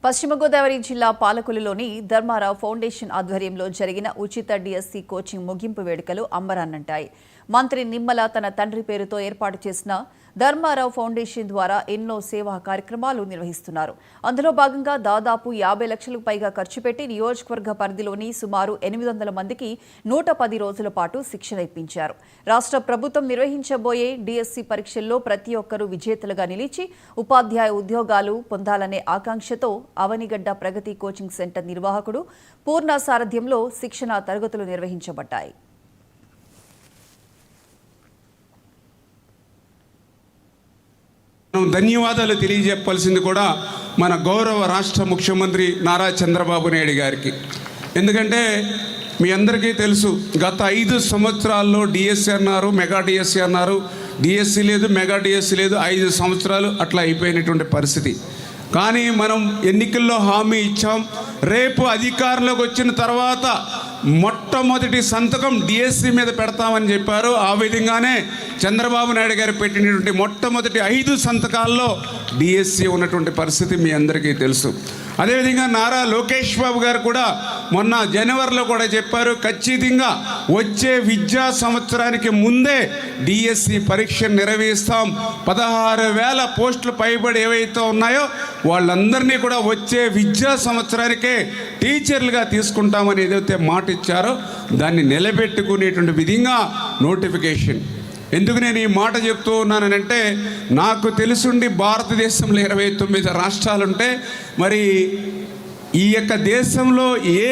పశ్చిమ గోదావరి జిల్లా పాలకులలోని ధర్మారావు ఫౌండేషన్ ఆధ్వర్యంలో జరిగిన ఉచిత డిఎస్సి కోచింగ్ ముగింపు వేడుకలు అంబరాన్నంటాయి. మంత్రి నిమ్మల తన తండ్రి పేరుతో ఏర్పాటు చేసిన ధర్మారావు ఫౌండేషన్ ద్వారా ఎన్నో సేవా కార్యక్రమాలు నిర్వహిస్తున్నారు. అందులో భాగంగా దాదాపు 50 లక్షలకు పైగా ఖర్చు పెట్టి నియోజకవర్గ పరిధిలోని సుమారు 800 మందికి 110 రోజుల పాటు శిక్షణ ఇప్పించారు. రాష్ట్ర ప్రభుత్వం నిర్వహించబోయే డిఎస్సి పరీక్షల్లో ప్రతి ఒక్కరూ విజేతలుగా నిలిచి ఉపాధ్యాయ ఉద్యోగాలు పొందాలనే ఆకాంక్షతో అవనిగడ్డ ప్రగతి కోచింగ్ సెంటర్ నిర్వాహకుడు పూర్ణ సారథ్యంలో శిక్షణ తరగతులు నిర్వహించబడ్డాయి. ధన్యవాదాలు తెలియజెప్పాల్సింది కూడా మన గౌరవ రాష్ట్ర ముఖ్యమంత్రి నారా చంద్రబాబు నాయుడు గారికి. ఎందుకంటే మీ అందరికీ తెలుసు, గత 5 సంవత్సరాల్లో డిఎస్సి అన్నారు, మెగా డిఎస్సి అన్నారు, డిఎస్సి లేదు, మెగా డిఎస్సి లేదు, 5 సంవత్సరాలు అట్లా అయిపోయినటువంటి పరిస్థితి. కానీ మనం ఎన్నికల్లో హామీ ఇచ్చాం, రేపు అధికారంలోకి వచ్చిన తర్వాత మొట్టమొదటి సంతకం డిఎస్సి మీద పెడతామని చెప్పారు. ఆ విధంగానే చంద్రబాబు నాయుడు గారు పెట్టినటువంటి మొట్టమొదటి 5 సంతకాల్లో డిఎస్సి ఉన్నటువంటి పరిస్థితి మీ అందరికీ తెలుసు. అదేవిధంగా నారా లోకేష్ బాబు గారు కూడా మొన్న జనవరిలో కూడా చెప్పారు, ఖచ్చితంగా వచ్చే విద్యా సంవత్సరానికి ముందే డిఎస్సి పరీక్ష నిర్వహిస్తాం, 16,000 పోస్టులు పైబడి ఏవైతే ఉన్నాయో వాళ్ళందరినీ కూడా వచ్చే విద్యా సంవత్సరానికే టీచర్లుగా తీసుకుంటామని ఏదైతే మాట ఇచ్చారో దాన్ని నిలబెట్టుకునేటువంటి విధంగా నోటిఫికేషన్. ఎందుకు నేను ఈ మాట చెప్తూ ఉన్నానంటే, నాకు తెలుసుండి భారతదేశంలో 29 రాష్ట్రాలుంటే మరి ఈ యొక్క దేశంలో ఏ